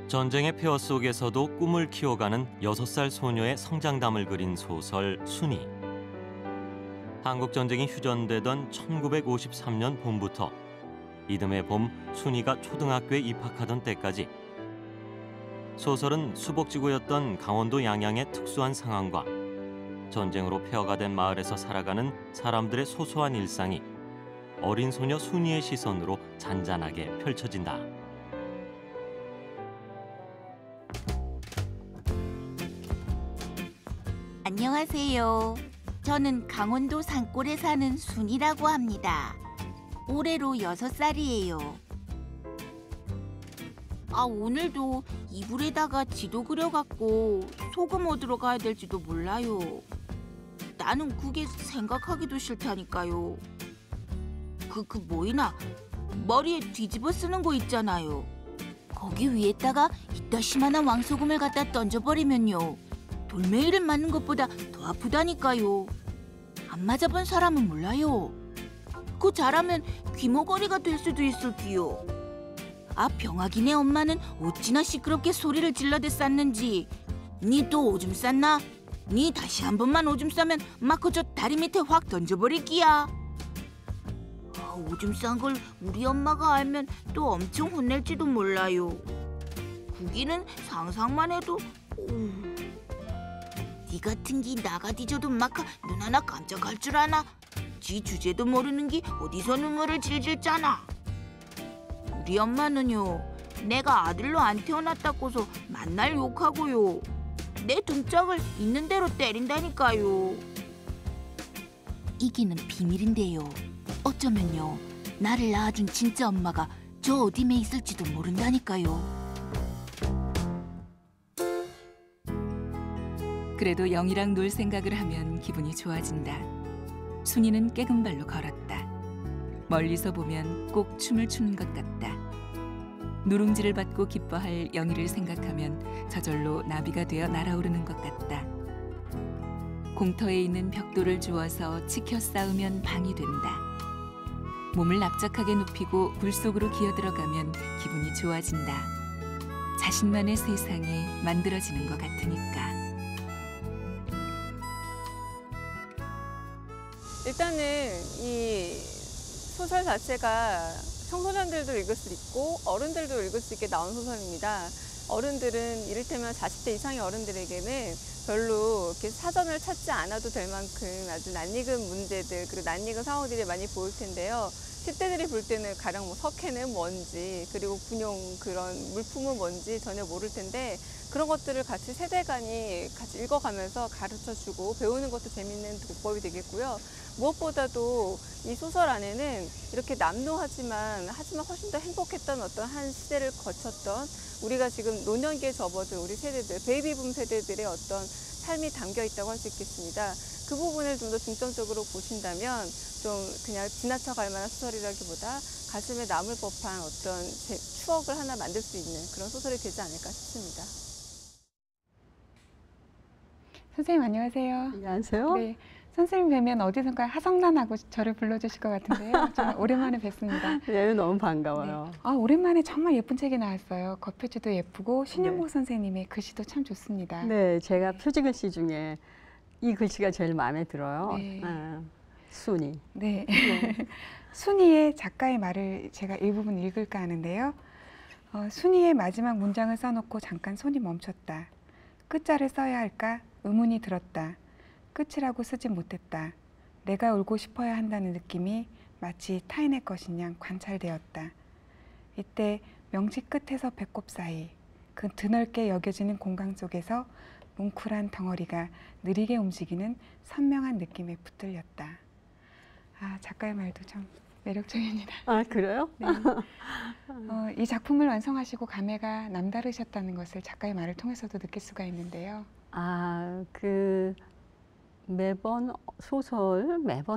전쟁의 폐허 속에서도 꿈을 키워가는 6살 소녀의 성장담을 그린 소설 순이. 한국 전쟁이 휴전되던 1953년 봄부터 이듬해 봄 순이가 초등학교에 입학하던 때까지 소설은 수복지구였던 강원도 양양의 특수한 상황과 전쟁으로 폐허가 된 마을에서 살아가는 사람들의 소소한 일상이 어린 소녀 순이의 시선으로 잔잔하게 펼쳐진다. 안녕하세요. 저는 강원도 산골에 사는 순이라고 합니다. 올해로 6살이에요. 오늘도 이불에다가 지도 그려갖고 소금 얻으러 가야 될지도 몰라요. 나는 그게 생각하기도 싫다니까요. 뭐이나 머리에 뒤집어 쓰는 거 있잖아요. 거기 위에다가 이따시만한 왕소금을 갖다 던져버리면요. 돌멩이를 맞는 것보다 더 아프다니까요. 안 맞아본 사람은 몰라요. 그 잘하면 귀머거리가 될 수도 있을기요. 병아기네 엄마는 어찌나 시끄럽게 소리를 질러댔었는지. 니 또 오줌 쌌나? 니 다시 한 번만 오줌 싸면 막 그저 다리 밑에 확 던져버릴기야. 오줌 싼 걸 우리 엄마가 알면 또 엄청 혼낼지도 몰라요. 구기는 상상만 해도 니 같은 기 나가 뒤져도 막 눈 하나 깜짝할 줄 아나? 지 주제도 모르는 기 어디서 눈물을 질질 짜나? 우리 엄마는요, 내가 아들로 안 태어났다고서 만날 욕하고요. 내 등짝을 있는 대로 때린다니까요. 이기는 비밀인데요. 어쩌면요, 나를 낳아준 진짜 엄마가 저 어디에 있을지도 모른다니까요. 그래도 영이랑 놀 생각을 하면 기분이 좋아진다. 순이는 깨금발로 걸었다. 멀리서 보면 꼭 춤을 추는 것 같다. 누룽지를 받고 기뻐할 영이를 생각하면 저절로 나비가 되어 날아오르는 것 같다. 공터에 있는 벽돌을 주워서 치켜 쌓으면 방이 된다. 몸을 납작하게 눕히고 굴 속으로 기어들어가면 기분이 좋아진다. 자신만의 세상이 만들어지는 것 같으니까. 일단은 이 소설 자체가 청소년들도 읽을 수 있고 어른들도 읽을 수 있게 나온 소설입니다. 어른들은 이를테면 40대 이상의 어른들에게는 별로 이렇게 사전을 찾지 않아도 될 만큼 아주 낯익은 문제들 그리고 낯익은 상황들이 많이 보일 텐데요. 10대들이 볼 때는 가령 석회는 뭔지 그리고 군용 그런 물품은 뭔지 전혀 모를 텐데 그런 것들을 같이 세대 간이 같이 읽어가면서 가르쳐주고 배우는 것도 재밌는 독법이 되겠고요. 무엇보다도 이 소설 안에는 이렇게 남루하지만 훨씬 더 행복했던 어떤 한 시대를 거쳤던 우리가 지금 노년기에 접어든 우리 세대들, 베이비붐 세대들의 어떤 삶이 담겨 있다고 할 수 있겠습니다. 그 부분을 좀 더 중점적으로 보신다면 좀 그냥 지나쳐갈 만한 소설이라기보다 가슴에 남을 법한 어떤 추억을 하나 만들 수 있는 그런 소설이 되지 않을까 싶습니다. 선생님 안녕하세요. 안녕하세요. 네, 선생님 뵈면 어디선가 하성란하고 저를 불러주실 것 같은데요. 정말 오랜만에 뵙습니다. 네, 너무 반가워요. 네. 오랜만에 정말 예쁜 책이 나왔어요. 겉표지도 예쁘고 신윤복 선생님의 글씨도 참 좋습니다. 네, 제가 표지 글씨 중에 이 글씨가 제일 마음에 들어요. 네. 순이. 네. 순이의 작가의 말을 제가 일부분 읽을까 하는데요. 순이의 마지막 문장을 써놓고 잠깐 손이 멈췄다. 끝자를 써야 할까 의문이 들었다. 끝이라고 쓰지 못했다. 내가 울고 싶어야 한다는 느낌이 마치 타인의 것인 양 관찰되었다. 이때 명치 끝에서 배꼽 사이 그 드넓게 여겨지는 공간 속에서 뭉클한 덩어리가 느리게 움직이는 선명한 느낌에 붙들렸다. 작가의 말도 참 매력적입니다. 그래요? 네. 이 작품을 완성하시고 감회가 남다르셨다는 것을 작가의 말을 통해서도 느낄 수가 있는데요. 매번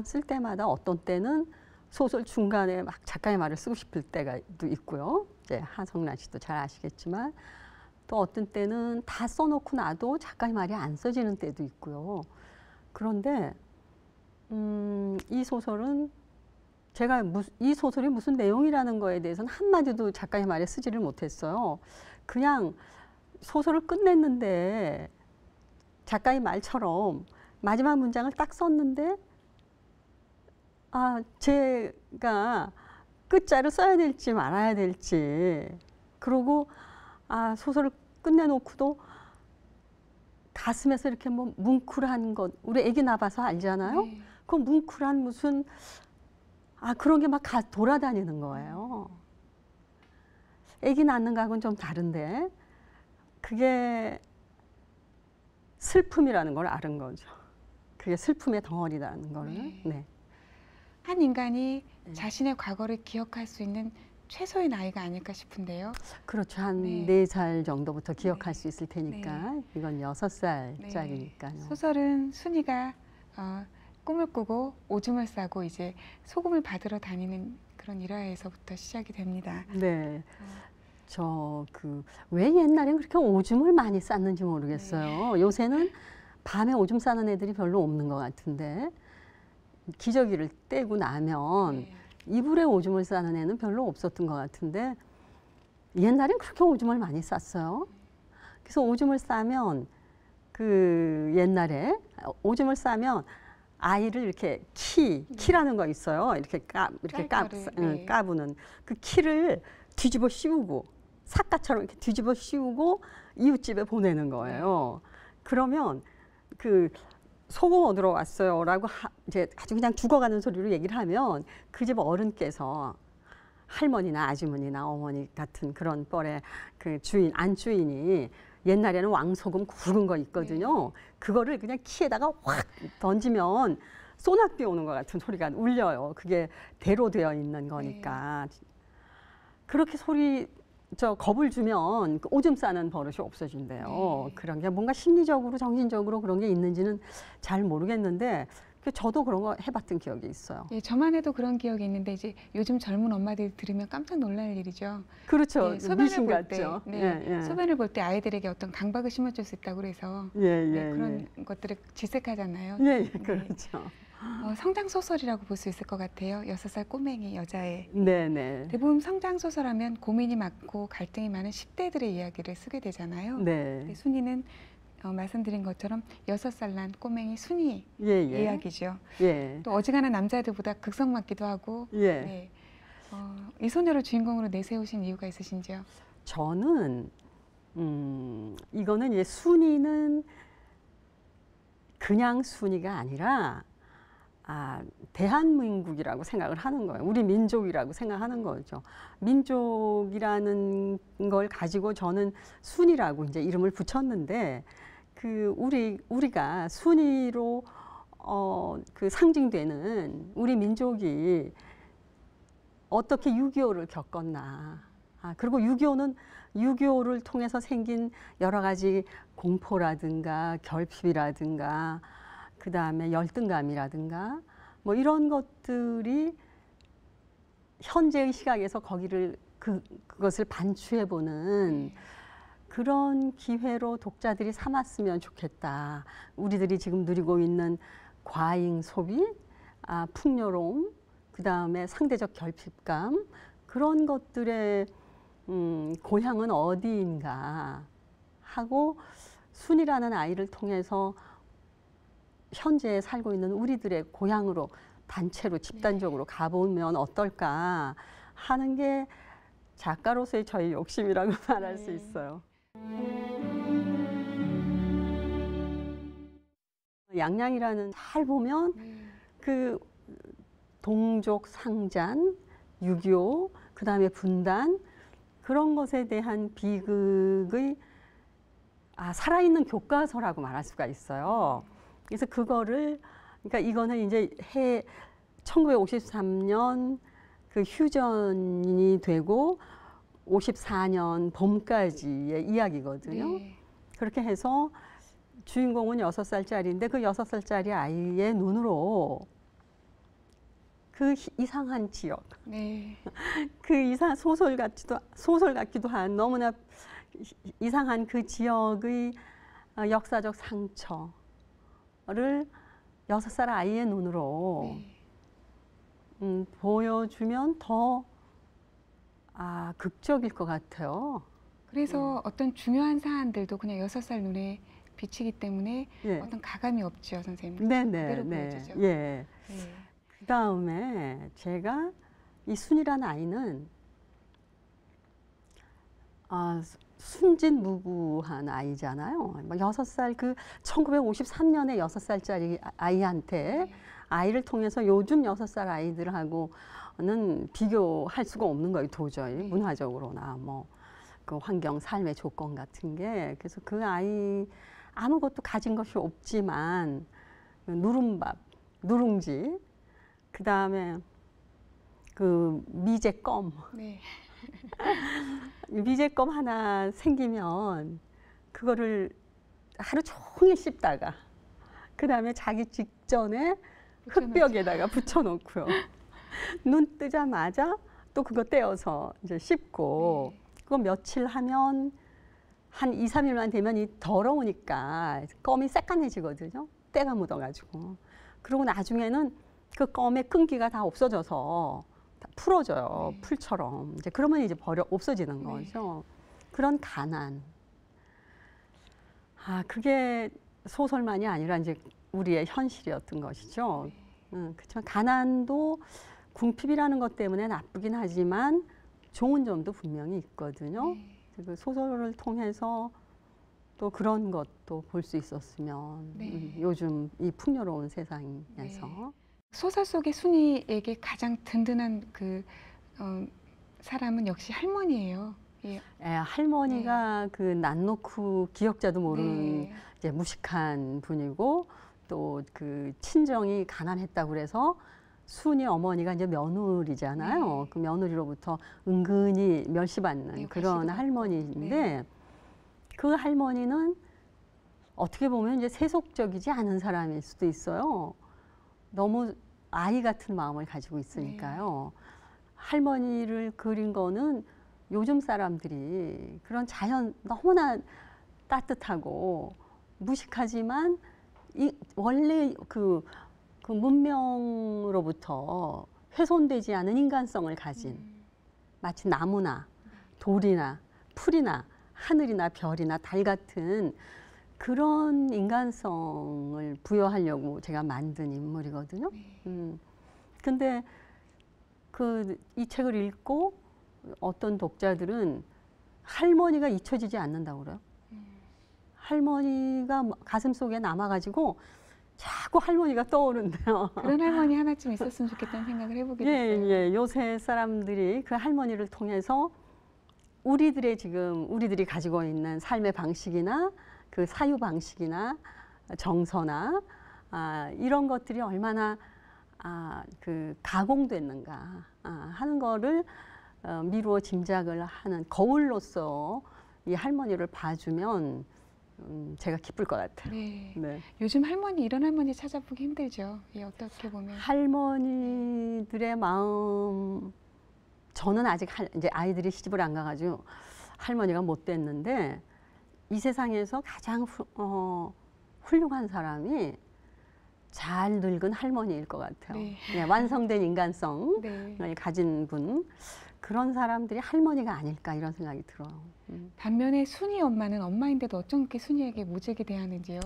쓸 때마다 어떤 때는 소설 중간에 막 작가의 말을 쓰고 싶을 때가 있고요. 이제 하성란 씨도 잘 아시겠지만 또 어떤 때는 다 써놓고 나도 작가의 말이 안 써지는 때도 있고요. 그런데 이 소설은 제가 이 소설이 무슨 내용이라는 거에 대해서는 한마디도 작가의 말에 쓰지를 못했어요. 그냥 소설을 끝냈는데 작가의 말처럼 마지막 문장을 딱 썼는데 제가 끝자를 써야 될지 말아야 될지, 그리고 소설을 끝내놓고도 가슴에서 이렇게 뭐 뭉클한 것, 우리 애기 낳아서 알잖아요. 네. 그 뭉클한 무슨 그런 게 막 돌아다니는 거예요. 애기 낳는 거하고는 좀 다른데 그게 슬픔이라는 걸 아는 거죠. 그게 슬픔의 덩어리라는 거를. 네. 네. 한 인간이 네. 자신의 과거를 기억할 수 있는 최소의 나이가 아닐까 싶은데요. 그렇죠. 한 네. 4살 정도부터 기억할 수 있을 테니까. 이건 6살짜리니까요. 소설은 순이가 꿈을 꾸고 오줌을 싸고 이제 소금을 받으러 다니는 그런 일화에서부터 시작이 됩니다. 네. 왜 옛날엔 그렇게 오줌을 많이 쌌는지 모르겠어요. 요새는 밤에 오줌 싸는 애들이 별로 없는 것 같은데, 기저귀를 떼고 나면 이불에 오줌을 싸는 애는 별로 없었던 것 같은데, 옛날엔 그렇게 오줌을 많이 쌌어요. 그래서 오줌을 싸면 옛날에 오줌을 싸면 아이를 이렇게 키라는 거 있어요. 이렇게 네. 까부는 그 키를 뒤집어 씌우고, 삿갓처럼 이렇게 뒤집어 씌우고 이웃집에 보내는 거예요. 그러면 소금 얻으러 왔어요라고 이제 아주 그냥 죽어가는 소리로 얘기를 하면 그 집 어른께서, 할머니나 아주머니나 어머니 같은 그런 뻘의 안주인이 옛날에는 왕소금 굵은 거 있거든요. 그거를 그냥 키에다가 확 던지면 소낙비 오는 것 같은 소리가 울려요. 그게 대로 되어 있는 거니까. 그렇게 겁을 주면 오줌 싸는 버릇이 없어진대요. 그런 게 뭔가 심리적으로 정신적으로 그런 게 있는지는 잘 모르겠는데, 저도 그런 거 해봤던 기억이 있어요. 예, 저만 해도 그런 기억이 있는데 이제 요즘 젊은 엄마들이 들으면 깜짝 놀랄 일이죠. 그렇죠. 소변을 볼 때, 같죠. 소변을 볼 때 아이들에게 어떤 강박을 심어줄 수 있다고 그래서 그런 것들을 질색하잖아요. 그렇죠. 성장 소설이라고 볼 수 있을 것 같아요. 6살 꼬맹이 여자애. 네네. 대부분 성장 소설하면 고민이 많고 갈등이 많은 10대들의 이야기를 쓰게 되잖아요. 네. 근데 순이는 말씀드린 것처럼 6살 난 꼬맹이 순이 이야기죠. 또 어지간한 남자들보다 극성 많기도 하고. 네. 이 소녀를 주인공으로 내세우신 이유가 있으신지요? 저는 이거는 순이는 그냥 순이가 아니라 대한민국이라고 생각을 하는 거예요. 우리 민족이라고 생각하는 거죠. 민족이라는 걸 가지고 저는 순이라고 이제 이름을 붙였는데, 우리가 순이로 상징되는 우리 민족이 어떻게 6.25를 겪었나. 그리고 6.25를 통해서 생긴 여러 가지 공포라든가 결핍이라든가 그다음에 열등감이라든가 뭐 이런 것들이 현재의 시각에서 그것을 반추해보는 그런 기회로 독자들이 삼았으면 좋겠다. 우리들이 지금 누리고 있는 과잉 소비, 풍요로움, 그다음에 상대적 결핍감, 그런 것들의 고향은 어디인가 하고 순이라는 아이를 통해서 현재 살고 있는 우리들의 고향으로 단체로 집단적으로 가보면 어떨까 하는 게 작가로서의 저희 욕심이라고 말할 수 있어요. 양양이라는 잘 보면 동족 상잔, 6.25, 그다음에 분단 그런 것에 대한 비극의 살아있는 교과서라고 말할 수가 있어요. 그래서 그러니까 이거는 이제 1953년 휴전이 되고 54년 봄까지의 이야기거든요. 그렇게 해서 주인공은 6살짜리인데 그 6살짜리 아이의 눈으로 그 이상한 지역, 소설 같기도 한 너무나 이상한 그 지역의 역사적 상처를 6살 아이의 눈으로 보여주면 더 극적일 것 같아요. 그래서 어떤 중요한 사안들도 그냥 6살 눈에 비치기 때문에 예. 어떤 가감이 없죠, 선생님. 네네. 그대로 네. 보여주죠. 예. 네. 그 다음에 제가 이 순이라는 아이는 순진무구한 아이잖아요. 6살 그 1953년에 6살짜리 아이한테 아이를 통해서 요즘 6살 아이들하고는 비교할 수가 없는 거예요. 도저히 문화적으로나 뭐 그 환경, 삶의 조건 같은 게. 그래서 그 아이 아무것도 가진 것이 없지만 누른밥, 누룽지, 그 다음에 그 미제껌. 네. 미제껌 하나 생기면 그거를 하루 종일 씹다가 그 다음에 자기 직전에 흙벽에다가 붙여놓고요. 눈 뜨자마자 또 그거 떼어서 이제 씹고 그거 며칠 하면 한 2, 3일만 되면 이 더러우니까 껌이 새까매지거든요. 때가 묻어가지고. 그리고 나중에는 그 껌의 끈기가 다 없어져서 다 풀어져요. 풀처럼. 이제 그러면 이제 없어지는 거죠. 그런 가난. 그게 소설만이 아니라 이제 우리의 현실이었던 것이죠. 그렇지만 가난도 궁핍이라는 것 때문에 나쁘긴 하지만 좋은 점도 분명히 있거든요. 그 소설을 통해서 또 그런 것도 볼 수 있었으면 요즘 이 풍요로운 세상에서. 소설 속의 순이에게 가장 든든한 그 사람은 역시 할머니예요. 예. 할머니가 그 난노쿠 기억자도 모르는 이제 무식한 분이고 또 그 친정이 가난했다고 그래서 순이 어머니가 이제 며느리잖아요. 그 며느리로부터 은근히 멸시받는 그런 할머니인데 그 할머니는 어떻게 보면 이제 세속적이지 않은 사람일 수도 있어요. 너무 아이 같은 마음을 가지고 있으니까요. 할머니를 그린 거는 요즘 사람들이 그런 자연 너무나 따뜻하고 무식하지만 원래 그 문명으로부터 훼손되지 않은 인간성을 가진 마치 나무나 돌이나 풀이나 하늘이나 별이나 달 같은 그런 인간성을 부여하려고 제가 만든 인물이거든요. 근데 이 책을 읽고 어떤 독자들은 할머니가 잊혀지지 않는다고 그래요. 할머니가 가슴속에 남아가지고 자꾸 할머니가 떠오른대요. 그런 할머니 하나쯤 있었으면 좋겠다는 생각을 해보게 됐어요. 예. 요새 사람들이 그 할머니를 통해서 우리들이 가지고 있는 삶의 방식이나 그 사유 방식이나 정서나 이런 것들이 얼마나 그 가공됐는가 하는 거를 미루어 짐작을 하는 거울로서 이 할머니를 봐주면 제가 기쁠 것 같아요. 네. 요즘 이런 할머니 찾아보기 힘들죠. 예, 어떻게 보면. 할머니들의 마음, 저는 아직 이제 아이들이 시집을 안 가가지고 할머니가 못 됐는데 이 세상에서 가장 훌륭한 사람이 잘 늙은 할머니일 것 같아요. 완성된 인간성 가진 분. 그런 사람들이 할머니가 아닐까 이런 생각이 들어요. 반면에 순이 엄마는 엄마인데도 어쩜 그렇게 순이에게 모질게 대하는지요?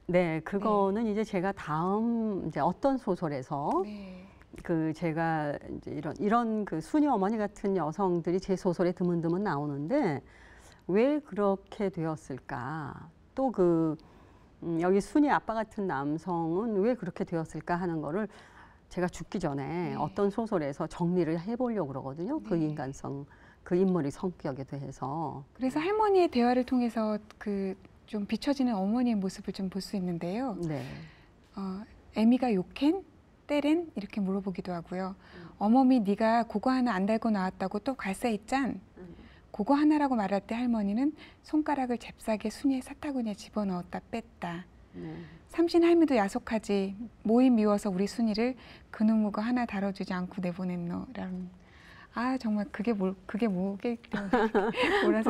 네, 그거는 이제 제가 다음 이제 어떤 소설에서 그 제가 이제 이런 그 순이 어머니 같은 여성들이 제 소설에 드문드문 나오는데 왜 그렇게 되었을까? 또 여기 순이 아빠 같은 남성은 왜 그렇게 되었을까 하는 거를 제가 죽기 전에 어떤 소설에서 정리를 해보려고 그러거든요. 그 인간성, 그 인물의 성격에 대해서. 그래서 할머니의 대화를 통해서 좀 비춰지는 어머니의 모습을 좀 볼 수 있는데요. 에미가 욕했? 때렌? 이렇게 물어보기도 하고요. 어머니 네가 그거 하나 안 달고 나왔다고 또 갈사했잖? 그거 하나라고 말할 때 할머니는 손가락을 잽싸게 순이의 사타구니에 집어넣었다 뺐다. 삼신 할미도 야속하지. 모임 미워서 우리 순이를 그놈무거 하나 다뤄주지 않고 내보냈노. 라는. 정말 그게 뭐라서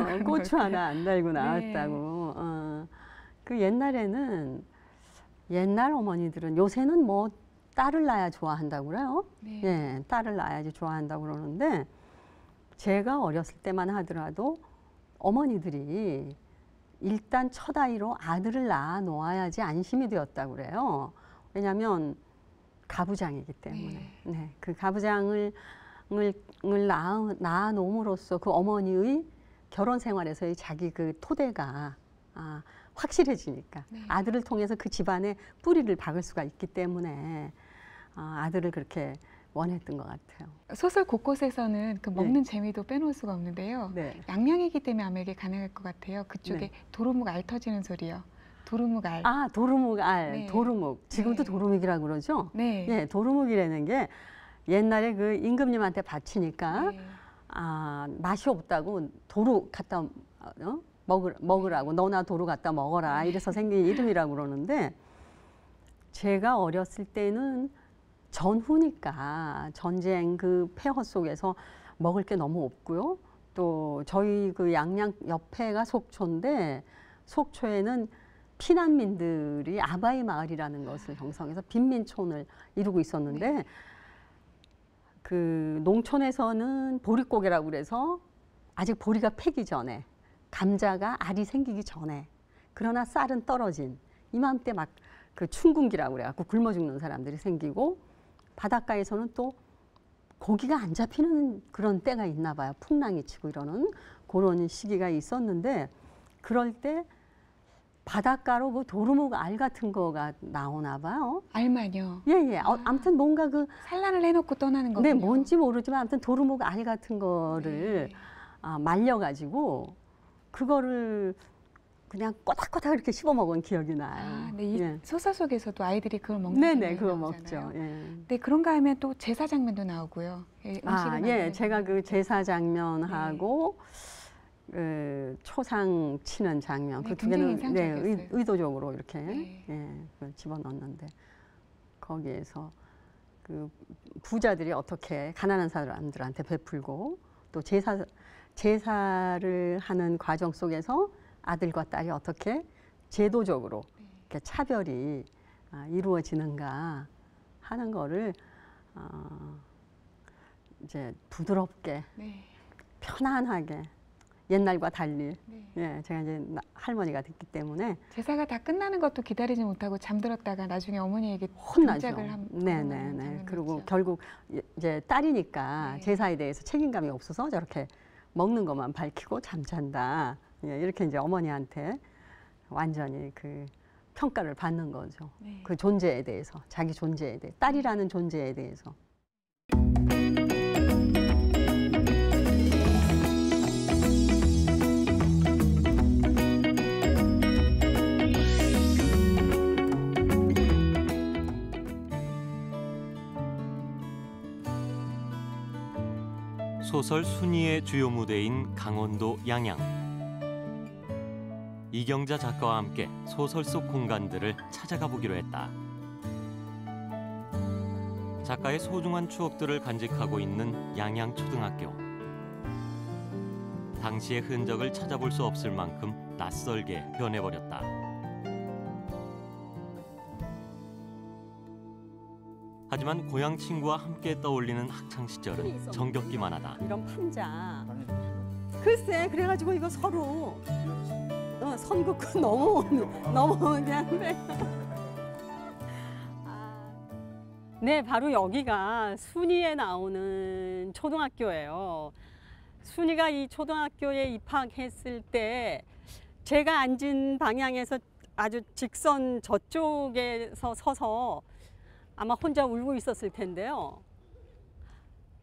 그런 고추 걸까요? 하나 안 달고 나왔다고. 그 옛날에는 옛날 어머니들은 요새는 뭐 딸을 낳아야 좋아한다고 그래요. 딸을 낳아야지 좋아한다고 그러는데 제가 어렸을 때만 하더라도 어머니들이 일단 첫 아이로 아들을 낳아 놓아야지 안심이 되었다고 그래요. 왜냐하면 가부장이기 때문에. 네, 그 가부장을 낳아 놓음으로써 그 어머니의 결혼 생활에서의 자기 그 토대가 확실해지니까 아들을 통해서 그 집안에 뿌리를 박을 수가 있기 때문에 아들을 그렇게 원했던 것 같아요. 소설 곳곳에서는 그 먹는 재미도 빼놓을 수가 없는데요. 네. 양양이기 때문에 아마 이게 가능할 것 같아요. 그쪽에 네. 도루묵 알 터지는 소리요. 도루묵 알. 도루묵 알, 네. 도루묵. 지금도 네. 도루묵이라고 그러죠? 네. 예, 도루묵이라는 게 옛날에 그 임금님한테 바치니까 네. 맛이 없다고 도루 갖다 먹으라고 너나 도루 갖다 먹어라 이래서 생긴 이름이라고 그러는데 제가 어렸을 때는 전후니까 전쟁 그 폐허 속에서 먹을 게 너무 없고요. 또 저희 그 양양 옆에가 속초인데 속초에는 피난민들이 아바이 마을이라는 것을 형성해서 빈민촌을 이루고 있었는데 그 농촌에서는 보릿고개라고 그래서 아직 보리가 패기 전에 감자가 알이 생기기 전에 그러나 쌀은 떨어진 이맘때 막 그 춘궁기라고 그래갖고 굶어 죽는 사람들이 생기고 바닷가에서는 또 고기가 안 잡히는 그런 때가 있나 봐요. 풍랑이 치고 이러는 그런 시기가 있었는데 그럴 때 바닷가로 그 도루묵 알 같은 거가 나오나 봐요. 알만요. 예. 아무튼 뭔가 그 산란을 해놓고 떠나는 거군요. 네, 뭔지 모르지만 아무튼 도루묵 알 같은 거를 말려가지고 그거를 그냥 꼬닥꼬닥 이렇게 씹어 먹은 기억이 나요. 네, 이 예. 소설 속에서도 아이들이 그걸 먹는 네네, 장면이 그거 나오잖아요. 먹죠. 예. 네, 그런가 하면 또 제사 장면도 나오고요. 예, 음식을 만드는 제가 그 장면. 제사 장면하고 그 초상 치는 장면 네, 그 두 굉장히 개는 네, 인상적이었어요. 의도적으로 이렇게 네. 그걸 집어넣었는데 거기에서 그 부자들이 어떻게 가난한 사람들한테 베풀고 또 제사를 하는 과정 속에서 아들과 딸이 어떻게 제도적으로 이렇게 차별이 이루어지는가 하는 거를 이제 부드럽게 네. 편안하게 옛날과 달리 네. 예, 제가 이제 할머니가 됐기 때문에 제사가 다 끝나는 것도 기다리지 못하고 잠들었다가 나중에 어머니에게 혼나죠. 등짝을 한 네네네. 장면도 그리고 있죠. 결국 이제 딸이니까 네. 제사에 대해서 책임감이 없어서 저렇게 먹는 것만 밝히고 잠잔다. 예, 이렇게 이제 어머니한테 완전히 그 평가를 받는 거죠. 네. 그 존재에 대해서, 자기 존재에 대해, 딸이라는 존재에 대해서. 소설 순이의 주요 무대인 강원도 양양. 이경자 작가와 함께 소설 속 공간들을 찾아가 보기로 했다. 작가의 소중한 추억들을 간직하고 있는 양양초등학교. 당시의 흔적을 찾아볼 수 없을 만큼 낯설게 변해버렸다. 하지만 고향 친구와 함께 떠올리는 학창 시절은 정겹기만 하다. 이런 판자. 글쎄, 그래가지고 이거 서로 선 긋고 넘어오는 게 한데. 네, 바로 여기가 순이에 나오는 초등학교예요. 순이가 이 초등학교에 입학했을 때 제가 앉은 방향에서 아주 직선 저쪽에서 서서 아마 혼자 울고 있었을 텐데요.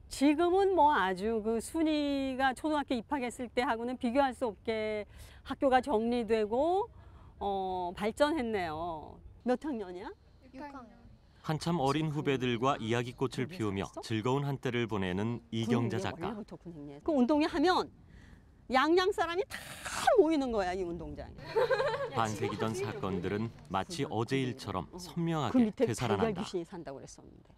지금은 뭐 아주 그 순이가 초등학교 입학했을 때하고는 비교할 수 없게 학교가 정리되고 발전했네요. 몇 학년이야? 6학년. 한참 어린 후배들과 이야기꽃을 피우며 즐거운 한때를 보내는 이경자 작가. 그 운동회 하면 양양 사람이 다 모이는 거야, 이 운동장에. 반세기 전 사건들은 마치 어제 일처럼 그 선명하게 밑에 달걀 되살아난다. 귀신이 산다고 그랬었는데.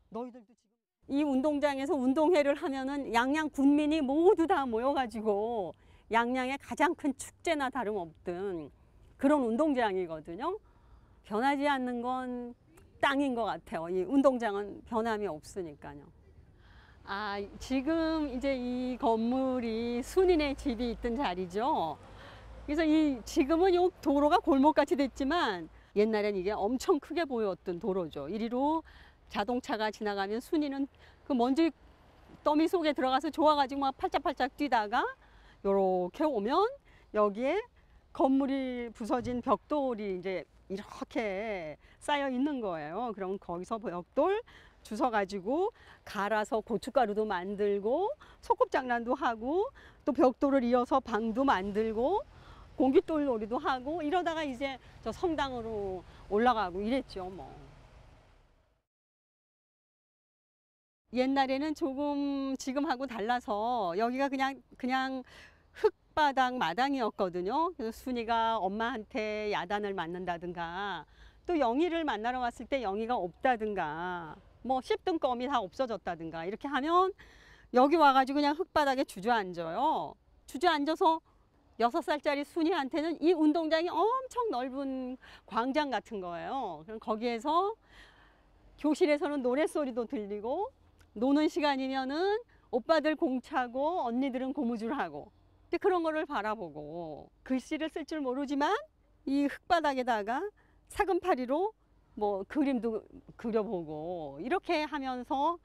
너희들도 지금 이 운동장에서 운동회를 하면은 양양 군민이 모두 다 모여가지고 양양의 가장 큰 축제나 다름없던 그런 운동장이거든요. 변하지 않는 건 땅인 것 같아요. 이 운동장은 변함이 없으니까요. 지금 이제 이 건물이 순인의 집이 있던 자리죠. 그래서 지금은 이 도로가 골목같이 됐지만 옛날엔 이게 엄청 크게 보였던 도로죠. 이리로 자동차가 지나가면 순이는 그 먼지 더미 속에 들어가서 좋아가지고 막 팔짝팔짝 뛰다가 요렇게 오면 여기에 건물이 부서진 벽돌이 이제 이렇게 쌓여 있는 거예요. 그럼 거기서 벽돌 주워가지고 갈아서 고춧가루도 만들고 소꿉장난도 하고 또 벽돌을 이어서 방도 만들고 공깃돌 놀이도 하고 이러다가 이제 저 성당으로 올라가고 이랬죠. 뭐. 옛날에는 조금 지금하고 달라서 여기가 그냥 흙바닥 마당이었거든요. 그래서 순이가 엄마한테 야단을 맞는다든가 또 영희를 만나러 왔을 때 영희가 없다든가 뭐 씹던 껌이 다 없어졌다든가 이렇게 하면 여기 와가지고 그냥 흙바닥에 주저앉아요. 주저앉아서 6살짜리 순이한테는 이 운동장이 엄청 넓은 광장 같은 거예요. 그럼 거기에서 교실에서는 노랫소리도 들리고 노는 시간이면은 오빠들 공차고 언니들은 고무줄하고 그런 거를 바라보고 글씨를 쓸 줄 모르지만 이 흙바닥에다가 사금파리로 뭐 그림도 그려보고 이렇게 하면서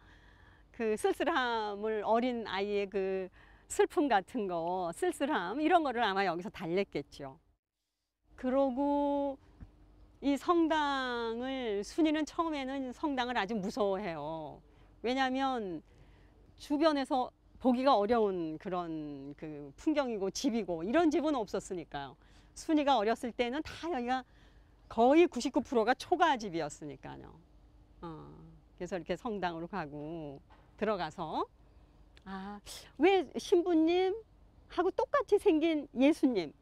그 쓸쓸함을 어린 아이의 그 슬픔 같은 거, 쓸쓸함 이런 거를 아마 여기서 달랬겠죠. 그러고 이 성당을 순이는 처음에는 성당을 아주 무서워해요. 왜냐하면 주변에서 보기가 어려운 그런 그 풍경이고 집이고 이런 집은 없었으니까요. 순이가 어렸을 때는 다 여기가 거의 99%가 초가집이었으니까요. 그래서 이렇게 성당으로 가고 들어가서 왜 신부님하고 똑같이 생긴 예수님,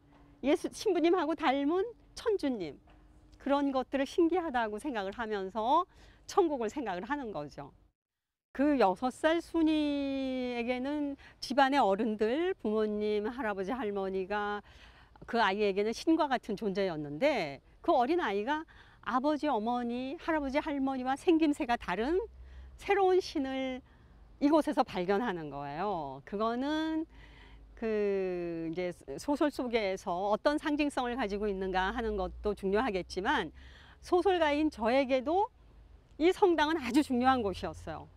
신부님하고 닮은 천주님 그런 것들을 신기하다고 생각을 하면서 천국을 생각을 하는 거죠. 그 6살 순이에게는 집안의 어른들, 부모님, 할아버지, 할머니가 그 아이에게는 신과 같은 존재였는데 그 어린 아이가 아버지, 어머니, 할아버지, 할머니와 생김새가 다른 새로운 신을 이곳에서 발견하는 거예요. 그거는 그 이제 소설 속에서 어떤 상징성을 가지고 있는가 하는 것도 중요하겠지만 소설가인 저에게도 이 성당은 아주 중요한 곳이었어요.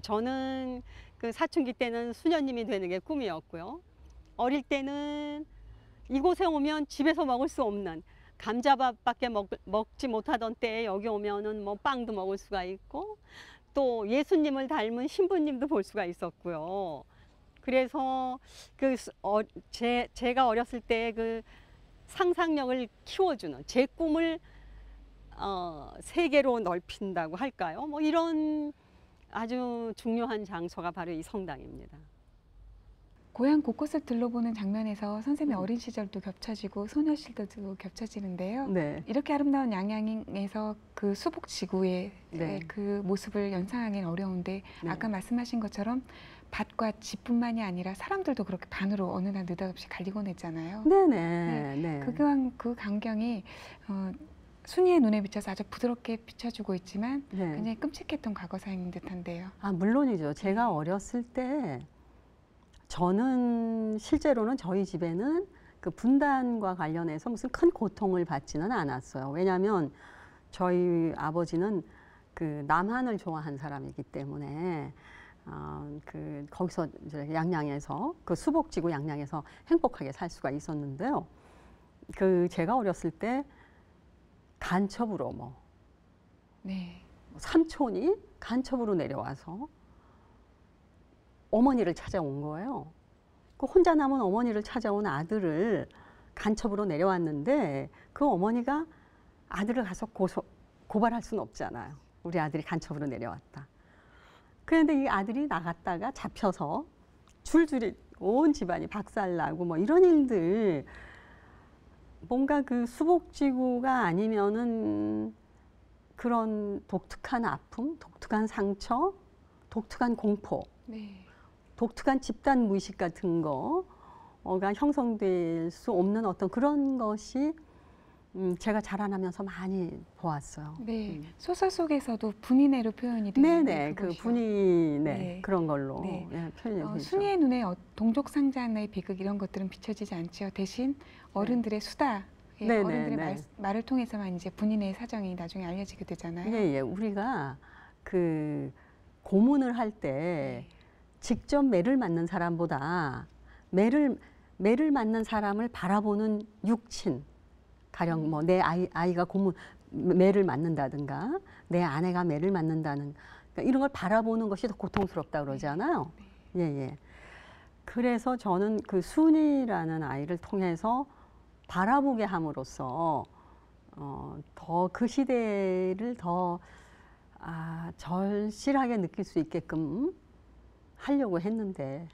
저는 그 사춘기 때는 수녀님이 되는 게 꿈이었고요. 어릴 때는 이곳에 오면 집에서 먹을 수 없는 감자밥밖에 먹지 못하던 때에 여기 오면은 뭐 빵도 먹을 수가 있고 또 예수님을 닮은 신부님도 볼 수가 있었고요. 그래서 제가 어렸을 때 그 상상력을 키워주는 제 꿈을 세계로 넓힌다고 할까요? 뭐 이런 아주 중요한 장소가 바로 이 성당입니다. 고향 곳곳을 둘러보는 장면에서 선생님의 어린 시절도 겹쳐지고 소녀 시절도 겹쳐지는데요. 네. 이렇게 아름다운 양양에서 그 수복지구의 네. 그 모습을 연상하기는 어려운데 네. 아까 말씀하신 것처럼 밭과 집뿐만이 아니라 사람들도 그렇게 반으로 어느 날 느닷없이 갈리곤 했잖아요. 네네. 네. 그 광경이 순이의 눈에 비쳐서 아주 부드럽게 비춰주고 있지만 네. 굉장히 끔찍했던 과거사인 듯한데요. 물론이죠. 제가 어렸을 때 저는 실제로는 저희 집에는 그 분단과 관련해서 무슨 큰 고통을 받지는 않았어요. 왜냐하면 저희 아버지는 그 남한을 좋아한 사람이기 때문에 거기서 이제 양양에서 그 수복지구 양양에서 행복하게 살 수가 있었는데요. 제가 어렸을 때 간첩으로 네. 삼촌이 간첩으로 내려와서 어머니를 찾아온 거예요. 그 혼자 남은 어머니를 찾아온 아들을 간첩으로 내려왔는데 그 어머니가 아들을 가서 고발할 수는 없잖아요. 우리 아들이 간첩으로 내려왔다. 그런데 이 아들이 나갔다가 잡혀서 줄줄이 온 집안이 박살나고 뭐 이런 일들, 뭔가 그 수복지구가 아니면은 그런 독특한 아픔, 독특한 상처, 독특한 공포, 네. 독특한 집단 무의식 같은 거가 형성될 수 없는 어떤 그런 것이 제가 자라나면서 많이 보았어요. 네, 소설 속에서도 분이네로 표현이 되는 네네, 그 분이 네. 그런 걸로 네. 예, 표현이 되죠. 순이의 눈에 동족상잔의 비극 이런 것들은 비춰지지 않죠. 대신 어른들의 수다, 예, 네, 어른들의 네. 말을 통해서만 이제 분이네의 사정이 나중에 알려지게 되잖아요. 예, 우리가 그 고문을 할 때 직접 매를 맞는 사람보다 매를 맞는 사람을 바라보는 육친, 가령 뭐 내 아이가 매를 맞는다든가 내 아내가 매를 맞는다는 그러니까 이런 걸 바라보는 것이 더 고통스럽다 그러잖아요. 예. 그래서 저는 그 순이라는 아이를 통해서 바라보게 함으로써 더 그 시대를 더 절실하게 느낄 수 있게끔 하려고 했는데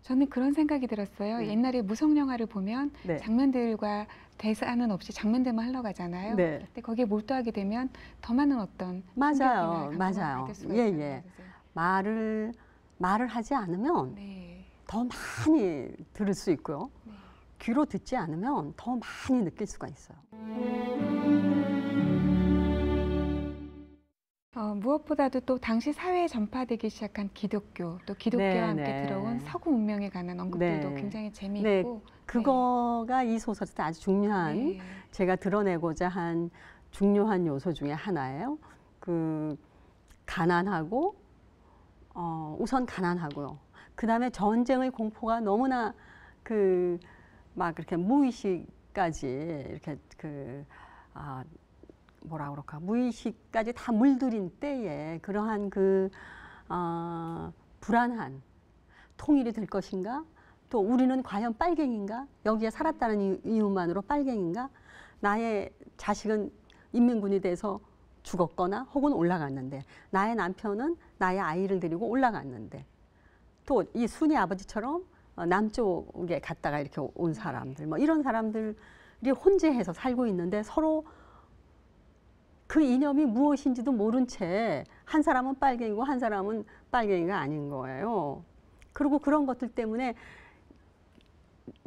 저는 그런 생각이 들었어요. 옛날에 무성 영화를 보면 네. 장면들과 대사는 없이 장면들만 흘러가잖아요. 네. 근데 거기에 몰두하게 되면 더 많은 어떤 맞아요. 충격이나 감동을 맞아요. 받을 수가 예, 있잖아요. 예. 그래서 말을 하지 않으면 네. 더 많이 들을 수 있고요. 네. 귀로 듣지 않으면 더 많이 느낄 수가 있어요. 무엇보다도 또 당시 사회에 전파되기 시작한 기독교, 또 기독교와 함께 네. 들어온 서구 문명에 관한 언급들도 네. 굉장히 재미있고 그거가 이 소설에서 아주 중요한 네. 제가 드러내고자 한 중요한 요소 중에 하나예요. 그 가난하고 우선 가난하고요. 그다음에 전쟁의 공포가 너무나 막 그렇게 무의식까지 이렇게 뭐라 그럴까 무의식까지 다 물들인 때에 그러한 불안한 통일이 될 것인가? 또 우리는 과연 빨갱인가? 여기에 살았다는 이유만으로 빨갱인가? 나의 자식은 인민군이 돼서 죽었거나 혹은 올라갔는데 나의 남편은 나의 아이를 데리고 올라갔는데 또 이 순이 아버지처럼 남쪽에 갔다가 이렇게 온 사람들 뭐 이런 사람들이 혼재해서 살고 있는데 서로 그 이념이 무엇인지도 모른 채 한 사람은 빨갱이고 한 사람은 빨갱이가 아닌 거예요. 그리고 그런 것들 때문에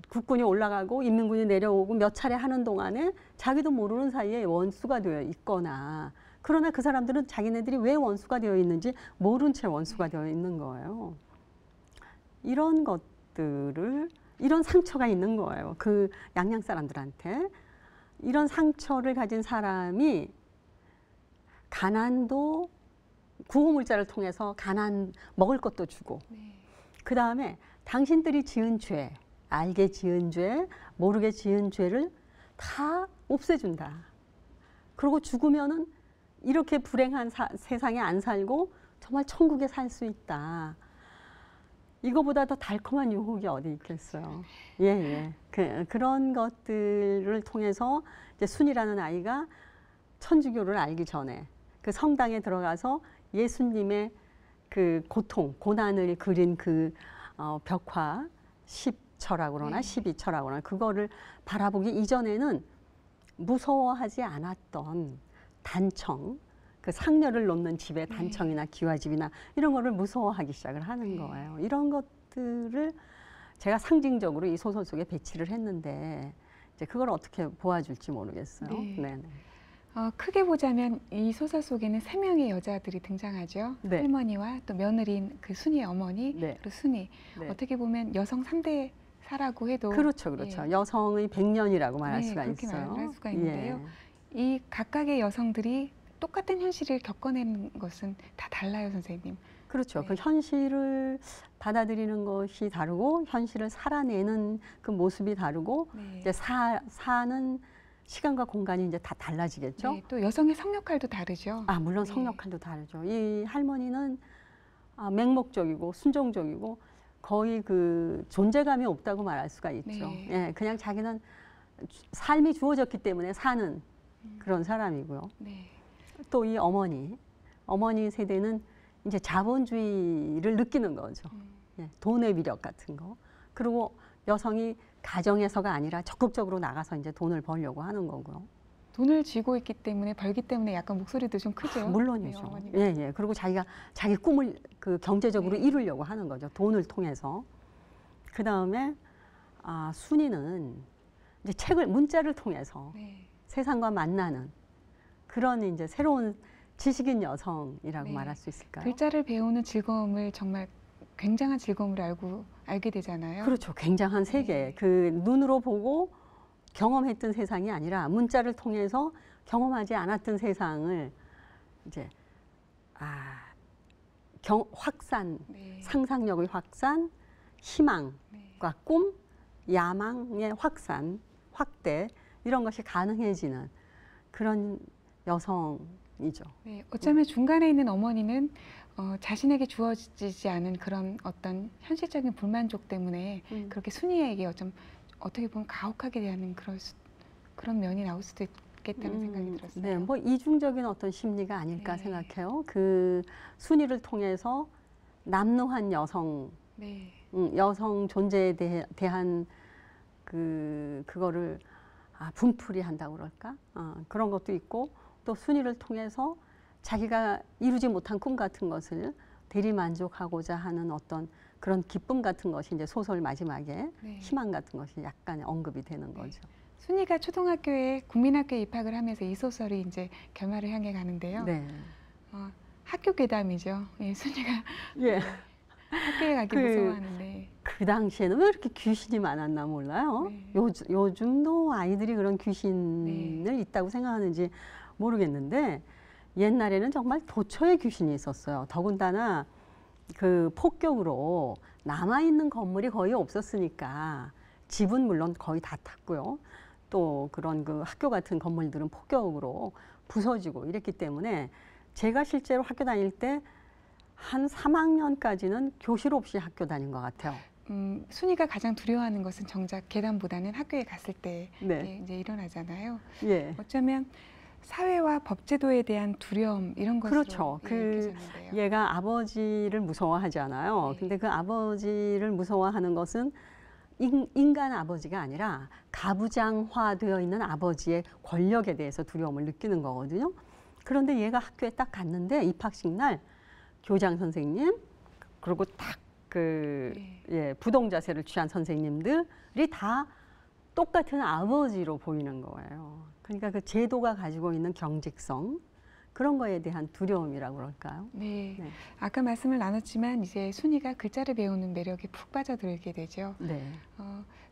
국군이 올라가고 인민군이 내려오고 몇 차례 하는 동안에 자기도 모르는 사이에 원수가 되어 있거나 그러나 그 사람들은 자기네들이 왜 원수가 되어 있는지 모른 채 원수가 되어 있는 거예요. 이런 것들을 이런 상처가 있는 거예요. 그 양양 사람들한테 이런 상처를 가진 사람이 가난도 구호물자를 통해서 먹을 것도 주고 그 다음에 당신들이 지은 죄 알게 지은 죄 모르게 지은 죄를 다 없애준다. 그리고 죽으면은 이렇게 불행한 세상에 안 살고 정말 천국에 살 수 있다. 이거보다 더 달콤한 유혹이 어디 있겠어요. 예. 그런 것들을 통해서 이제 순이라는 아이가 천주교를 알기 전에 그 성당에 들어가서 예수님의 그 고난을 그린 벽화 10처라고 그러나 12처라고 그러나 그거를 바라보기 이전에는 무서워하지 않았던 단청, 그 상녀를 놓는 집의 단청이나 기와집이나 이런 거를 무서워하기 시작을 하는 거예요. 이런 것들을 제가 상징적으로 이 소설 속에 배치를 했는데 이제 그걸 어떻게 보아줄지 모르겠어요. 네. 크게 보자면 이 소설 속에는 3명의 여자들이 등장하죠. 네. 할머니와 또 며느리인 그 순이의 어머니, 네. 그리고 순이. 네. 어떻게 보면 여성 3대 사라고 해도 그렇죠. 여성의 100년이라고 말할 수가 그렇게 있어요. 말할 수가 있는데요. 이 각각의 여성들이 똑같은 현실을 겪어내는 것은 다 달라요, 선생님. 그렇죠. 그 현실을 받아들이는 것이 다르고 현실을 살아내는 그 모습이 다르고 이제 사는 시간과 공간이 이제 다 달라지겠죠. 네, 또 여성의 성역할도 다르죠. 물론 성역할도 다르죠. 이 할머니는 맹목적이고 순종적이고 거의 그 존재감이 없다고 말할 수가 있죠. 예, 그냥 자기는 삶이 주어졌기 때문에 사는 그런 사람이고요. 또 이 어머니 세대는 이제 자본주의를 느끼는 거죠. 예, 돈의 위력 같은 거. 그리고 여성이 가정에서가 아니라 적극적으로 나가서 이제 돈을 벌려고 하는 거고요. 돈을 쥐고 있기 때문에 벌기 때문에 약간 목소리도 좀 크죠. 물론이죠. 예. 그리고 자기 꿈을 그 경제적으로 이루려고 하는 거죠. 돈을 통해서. 그 다음에 순이는 이제 문자를 통해서 세상과 만나는 그런 이제 새로운 지식인 여성이라고 네. 말할 수 있을까요? 글자를 배우는 즐거움을 정말 굉장한 즐거움을 알게 되잖아요. 그렇죠. 굉장한 세계. 네. 그 눈으로 보고 경험했던 세상이 아니라 문자를 통해서 경험하지 않았던 세상을 이제 확산, 네. 상상력의 확산, 희망과 네. 꿈, 야망의 확산, 확대 이런 것이 가능해지는 그런 여성이죠. 네, 어쩌면 중간에 있는 어머니는 자신에게 주어지지 않은 그런 어떤 현실적인 불만족 때문에 그렇게 순이에게 어떻게 보면 가혹하게 대하는 그런 면이 나올 수도 있겠다는 생각이 들었어요. 네, 뭐 이중적인 어떤 심리가 아닐까 네. 생각해요. 그 순이를 통해서 남루한 여성, 네, 여성 존재에 대한 그거를 분풀이 한다고 그럴까? 그런 것도 있고 또 순이를 통해서 자기가 이루지 못한 꿈 같은 것을 대리만족하고자 하는 어떤 그런 기쁨 같은 것이 이제 소설 마지막에 네. 희망 같은 것이 약간 언급이 되는 네. 거죠. 순이가 초등학교에 국민학교에 입학을 하면서 이 소설이 이제 결말을 향해 가는데요. 네. 학교 괴담이죠. 예, 순이가 예. 학교에 가기 무서워하는데. 그 당시에는 왜 이렇게 귀신이 많았나 몰라요. 네. 요즘도 아이들이 그런 귀신을 있다고 생각하는지 모르겠는데 옛날에는 정말 도처에 귀신이 있었어요. 더군다나 그 폭격으로 남아있는 건물이 거의 없었으니까 집은 물론 거의 다 탔고요. 또 그런 그 학교 같은 건물들은 폭격으로 부서지고 이랬기 때문에 제가 실제로 학교 다닐 때 한 3학년까지는 교실 없이 학교 다닌 것 같아요. 순이가 가장 두려워하는 것은 정작 계단보다는 학교에 갔을 때 네. 이제 일어나잖아요. 예. 어쩌면 사회와 법제도에 대한 두려움 이런 것으로 그렇죠. 느껴졌는데요. 얘가 아버지를 무서워하잖아요. 네. 근데 그 아버지를 무서워하는 것은 인간 아버지가 아니라 가부장화되어 있는 아버지의 권력에 대해서 두려움을 느끼는 거거든요. 그런데 얘가 학교에 딱 갔는데 입학식 날 교장 선생님 그리고 딱 부동 자세를 취한 선생님들이 다 똑같은 아버지로 보이는 거예요. 그러니까 그 제도가 가지고 있는 경직성 그런 거에 대한 두려움이라고 그럴까요? 네. 네. 아까 말씀을 나눴지만 이제 순이가 글자를 배우는 매력에 푹 빠져들게 되죠. 네.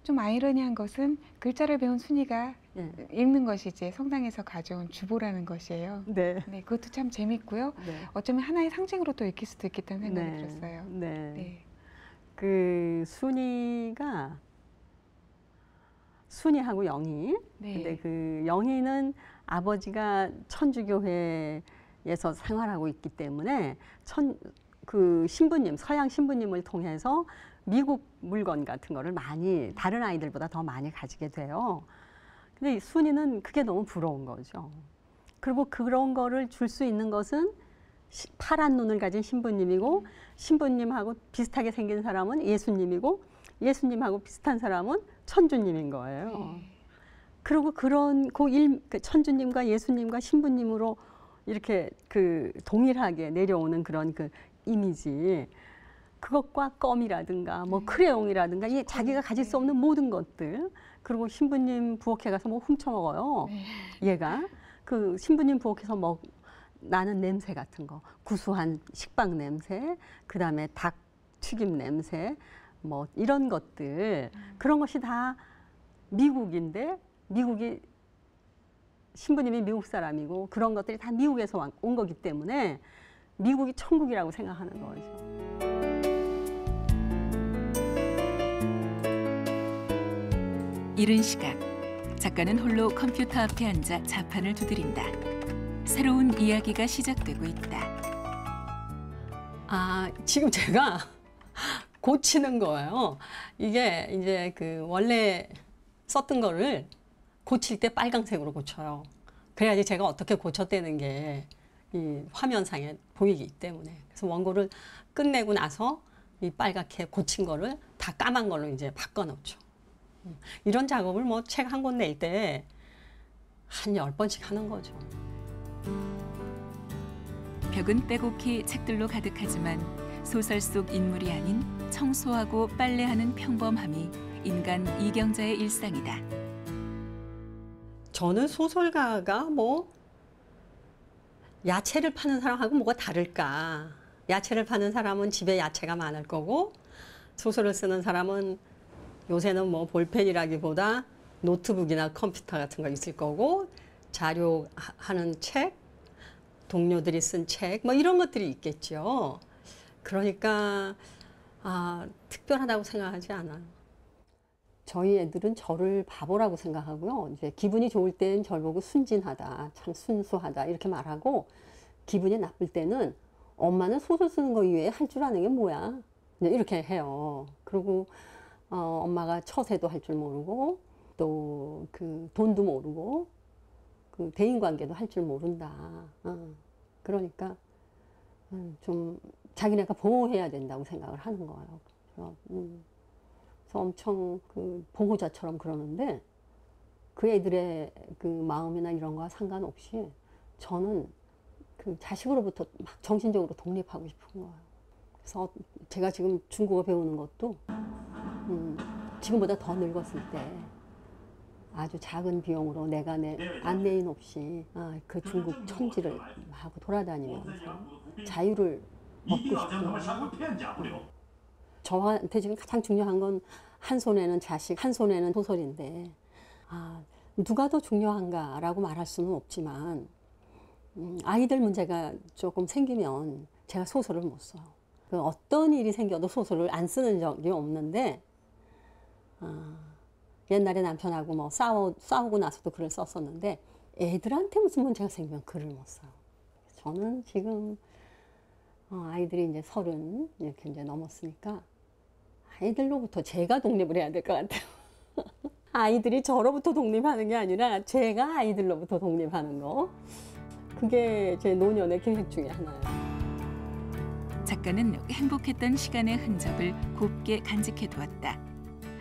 좀 아이러니한 것은 글자를 배운 순이가 예. 읽는 것이 이제 성당에서 가져온 주보라는 것이에요. 네. 네, 그것도 참 재밌고요. 네. 어쩌면 하나의 상징으로 또 읽힐 수도 있겠다는 생각이 네. 들었어요. 네. 네. 그 순이하고 영희. 네. 근데 그 영희는 아버지가 천주교회에서 생활하고 있기 때문에 그 신부님, 서양 신부님을 통해서 미국 물건 같은 거를 많이 다른 아이들보다 더 많이 가지게 돼요. 근데 순이는 그게 너무 부러운 거죠. 그리고 그런 거를 줄 수 있는 것은 파란 눈을 가진 신부님이고 신부님하고 비슷하게 생긴 사람은 예수님이고 예수님하고 비슷한 사람은 천주님인 거예요. 네. 그리고 그런 천주님과 예수님과 신부님으로 이렇게 그 동일하게 내려오는 그런 그 이미지 그것과 껌이라든가 뭐 크레용이라든가 이 자기가 가질 수 없는 모든 것들 그리고 신부님 부엌에 가서 뭐 훔쳐 먹어요. 네. 얘가 그 신부님 부엌에서 나는 냄새 같은 거 구수한 식빵 냄새 그다음에 닭 튀김 냄새 뭐 이런 것들 그런 것이 다 미국인데 미국이 신부님이 미국 사람이고 그런 것들이 다 미국에서 온 거기 때문에 미국이 천국이라고 생각하는 거죠. 이른 시각 작가는 홀로 컴퓨터 앞에 앉아 자판을 두드린다. 새로운 이야기가 시작되고 있다. 지금 제가 고치는 거예요. 이게 이제 그 원래 썼던 거를 고칠 때 빨강색으로 고쳐요. 그래야지 제가 어떻게 고쳤다는 게 이 화면상에 보이기 때문에. 그래서 원고를 끝내고 나서 이 빨갛게 고친 거를 다 까만 걸로 이제 바꿔놓죠. 이런 작업을 뭐 책 한 권 낼 때 한 10번씩 하는 거죠. 벽은 빼곡히 책들로 가득하지만 소설 속 인물이 아닌 청소하고 빨래하는 평범함이 인간 이경자의 일상이다. 저는 소설가가 뭐 야채를 파는 사람하고 뭐가 다를까? 야채를 파는 사람은 집에 야채가 많을 거고 소설을 쓰는 사람은 요새는 뭐 볼펜이라기보다 노트북이나 컴퓨터 같은 거 있을 거고 자료하는 책, 동료들이 쓴 책, 뭐 이런 것들이 있겠죠. 그러니까 특별하다고 생각하지 않아요. 저희 애들은 저를 바보라고 생각하고요. 이제 기분이 좋을 때는 저를 보고 순진하다, 참 순수하다 이렇게 말하고 기분이 나쁠 때는 엄마는 소설 쓰는 거 이외에 할 줄 아는 게 뭐야? 이렇게 해요. 그리고 엄마가 처세도 할 줄 모르고 또 그 돈도 모르고 그 대인관계도 할 줄 모른다. 그러니까 좀 자기네가 보호해야 된다고 생각을 하는 거예요. 그래서 엄청 그 보호자처럼 그러는데 그 애들의 그 마음이나 이런 거와 상관없이 저는 그 자식으로부터 막 정신적으로 독립하고 싶은 거예요. 그래서 제가 지금 중국어 배우는 것도 지금보다 더 늙었을 때 아주 작은 비용으로 내가 내 안내인 없이 그 중국 천지를 하고 돌아다니면서 자유를 얻고 싶어요. 저한테 지금 가장 중요한 건 한 손에는 자식, 한 손에는 소설인데 누가 더 중요한가라고 말할 수는 없지만 아이들 문제가 조금 생기면 제가 소설을 못 써요. 그 어떤 일이 생겨도 소설을 안 쓰는 적이 없는데 옛날에 남편하고 뭐 싸우고 나서도 글을 썼었는데 애들한테 무슨 문제가 생기면 글을 못 써요. 저는 지금 아이들이 이제 30 이렇게 이제 넘었으니까 아이들로부터 제가 독립을 해야 될 것 같아요. 아이들이 저로부터 독립하는 게 아니라 제가 아이들로부터 독립하는 거. 그게 제 노년의 계획 중에 하나예요. 작가는 행복했던 시간의 흔적을 곱게 간직해 두었다.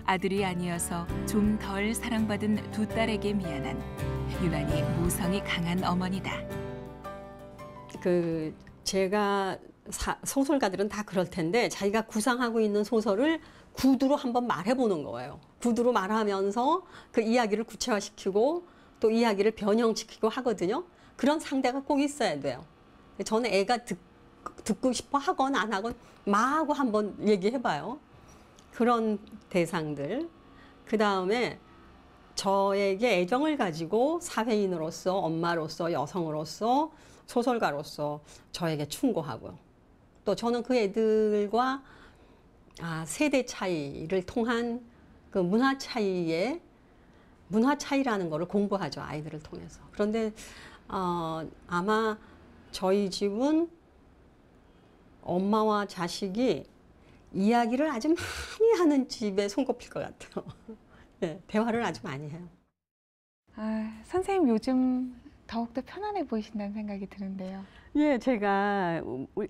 아들이 아니어서 좀 덜 사랑받은 두 딸에게 미안한 유난히 모성이 강한 어머니다. 그 제가 소설가들은 다 그럴 텐데 자기가 구상하고 있는 소설을 구두로 한번 말해보는 거예요. 구두로 말하면서 그 이야기를 구체화시키고 또 이야기를 변형시키고 하거든요. 그런 상대가 꼭 있어야 돼요. 저는 애가 듣고 싶어 하건 안 하건 마하고 한번 얘기해봐요. 그런 대상들. 그 다음에 저에게 애정을 가지고 사회인으로서, 엄마로서, 여성으로서, 소설가로서 저에게 충고하고요. 또 저는 그 애들과 세대 차이를 통한 그 문화 차이라는 거를 공부하죠. 아이들을 통해서. 그런데 아마 저희 집은 엄마와 자식이 이야기를 아주 많이 하는 집에 손꼽힐 것 같아요. 네, 대화를 아주 많이 해요. 선생님 요즘 더욱더 편안해 보이신다는 생각이 드는데요. 예, 제가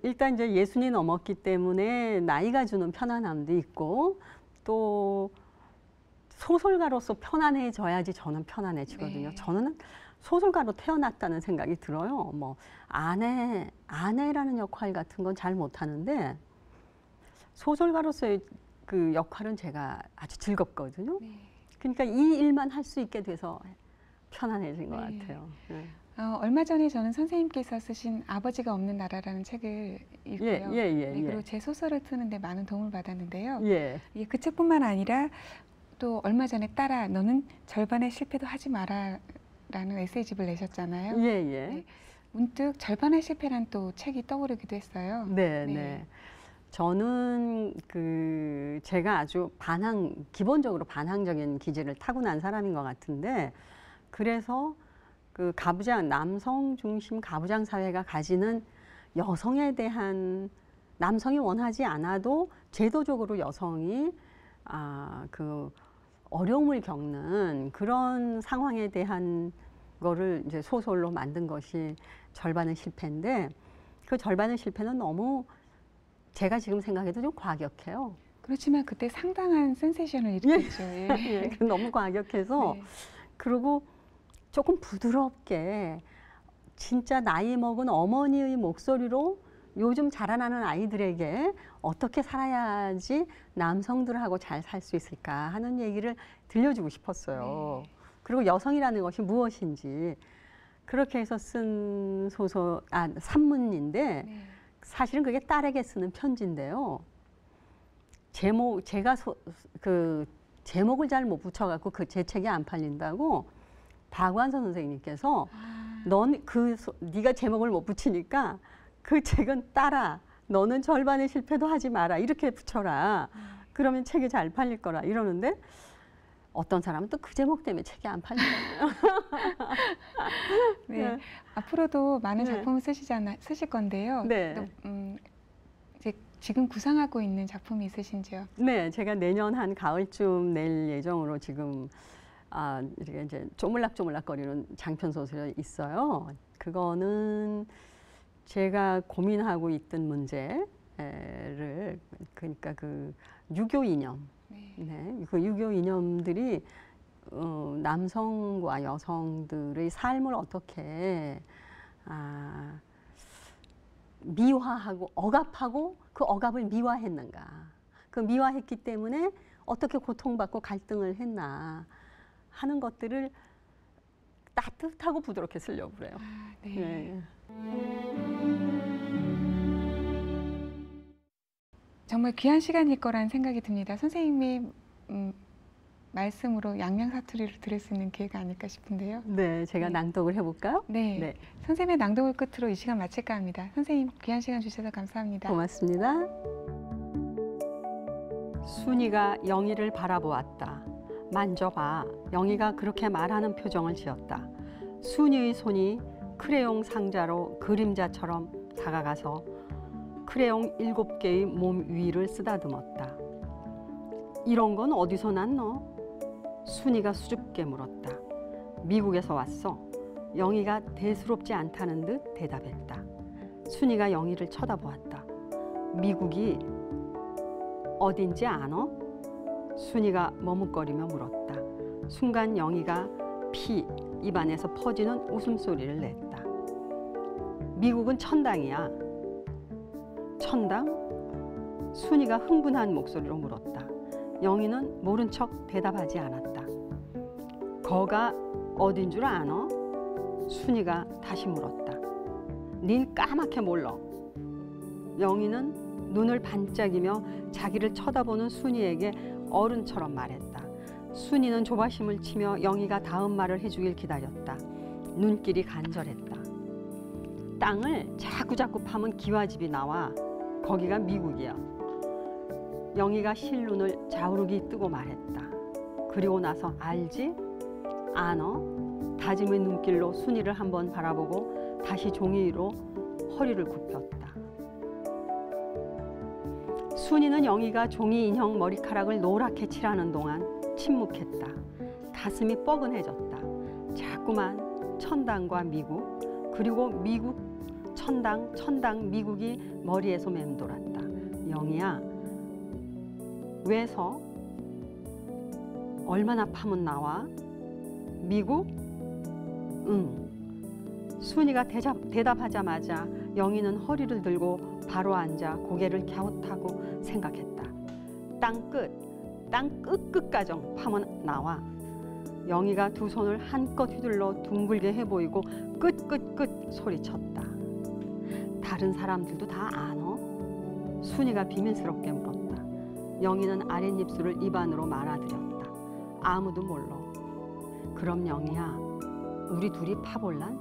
일단 이제 60이 넘었기 때문에 나이가 주는 편안함도 있고 또 소설가로서 편안해져야지 저는 편안해지거든요. 네. 저는 소설가로 태어났다는 생각이 들어요. 뭐 아내라는 역할 같은 건 잘 못하는데 소설가로서의 그 역할은 제가 아주 즐겁거든요. 네. 그러니까 이 일만 할 수 있게 돼서 편안해진 것 네. 같아요. 네. 얼마 전에 저는 선생님께서 쓰신 아버지가 없는 나라라는 책을 읽고요. 네, 그리고 제 소설을 쓰는데 많은 도움을 받았는데요. 예. 그 책뿐만 아니라 또 얼마 전에 딸아 너는 절반의 실패도 하지 마라 라는 에세이집을 내셨잖아요. 예, 예. 네. 문득 절반의 실패란 또 책이 떠오르기도 했어요. 네, 네. 네. 저는 제가 아주 기본적으로 반항적인 기질을 타고난 사람인 것 같은데, 그래서 그 남성 중심 가부장 사회가 가지는 여성에 대한, 남성이 원하지 않아도 제도적으로 여성이 그 어려움을 겪는 그런 상황에 대한 거를 이제 소설로 만든 것이 절반은 실패인데, 그 절반의 실패는 너무 제가 지금 생각해도 좀 과격해요. 그렇지만 그때 상당한 센세이션을 일으켰죠. 예, 너무 과격해서. 네. 그리고 조금 부드럽게 진짜 나이 먹은 어머니의 목소리로 요즘 자라나는 아이들에게 어떻게 살아야지 남성들하고 잘 살 수 있을까 하는 얘기를 들려주고 싶었어요. 그리고 여성이라는 것이 무엇인지 그렇게 해서 쓴 산문인데 네. 사실은 그게 딸에게 쓰는 편지인데요. 그 제목을 잘 못 붙여갖고 그 제 책이 안 팔린다고 박완서 선생님께서 네가 제목을 못 붙이니까 그 책은 딸아 너는 절반의 실패도 하지 마라 이렇게 붙여라. 그러면 책이 잘 팔릴 거라 이러는데 어떤 사람은 또 그 제목 때문에 책이 안 팔리거든요. 네. 앞으로도 많은 네. 작품을 쓰실 건데요. 네. 또, 이제 지금 구상하고 있는 작품이 있으신지요? 네, 제가 내년 한 가을쯤 낼 예정으로 지금 이렇게 이제 쪼물락쪼물락거리는 장편 소설이 있어요. 그거는 제가 고민하고 있던 문제를 그러니까 그 유교 이념, 네, 그 유교 이념들이 남성과 여성들의 삶을 어떻게 미화하고 억압하고 그 억압을 미화했는가. 그 미화했기 때문에 어떻게 고통받고 갈등을 했나 하는 것들을 따뜻하고 부드럽게 쓰려고 그래요. 네. 네. 정말 귀한 시간일 거라는 생각이 듭니다. 선생님의 말씀으로 양양사투리를 들을 수 있는 기회가 아닐까 싶은데요. 네, 제가 네. 낭독을 해볼까요? 네. 네. 선생님의 낭독을 끝으로 이 시간 마칠까 합니다. 선생님 귀한 시간 주셔서 감사합니다. 고맙습니다. 순이가 영희를 바라보았다. 만져봐. 영희가 그렇게 말하는 표정을 지었다. 순이의 손이 크레용 상자로 그림자처럼 다가가서 크레용 7개의 몸 위를 쓰다듬었다. 이런 건 어디서 났노? 순이가 수줍게 물었다. 미국에서 왔어. 영희가 대수롭지 않다는 듯 대답했다. 순이가 영희를 쳐다보았다. 미국이 어딘지 아노? 순이가 머뭇거리며 물었다. 순간 영희가 피 입안에서 퍼지는 웃음소리를 냈다. 미국은 천당이야. 천당? 순이가 흥분한 목소리로 물었다. 영희는 모른 척 대답하지 않았다. 거가 어딘 줄 아노? 순이가 다시 물었다. 닌 까맣게 몰라. 영희는 눈을 반짝이며 자기를 쳐다보는 순이에게 어른처럼 말했다. 순이는 조바심을 치며 영희가 다음 말을 해주길 기다렸다. 눈길이 간절했다. 땅을 자꾸자꾸 파면 기와집이 나와. 거기가 미국이야. 영희가 실눈을 자우르기 뜨고 말했다. 그리고 나서 알지? 아너? 다짐의 눈길로 순이를 한번 바라보고 다시 종이 위로 허리를 굽혔다. 순이는 영희가 종이 인형 머리카락을 노랗게 칠하는 동안 침묵했다. 가슴이 뻐근해졌다. 자꾸만 천당과 미국, 그리고 미국, 천당, 미국이 머리에서 맴돌았다. 영희야, 왜서? 얼마나 파면 나와? 미국? 응. 순이가 대답하자마자 영희는 허리를 들고 바로 앉아 고개를 갸웃하고 생각했다. 땅 끝까지 파면 나와. 영희가 두 손을 한껏 휘둘러 둥글게 해보이고 끝 소리쳤다. 다른 사람들도 다 아노? 순이가 비밀스럽게 물었다. 영희는 아랫입술을 입안으로 말아들였다. 아무도 몰라. 그럼 영희야, 우리 둘이 파볼란?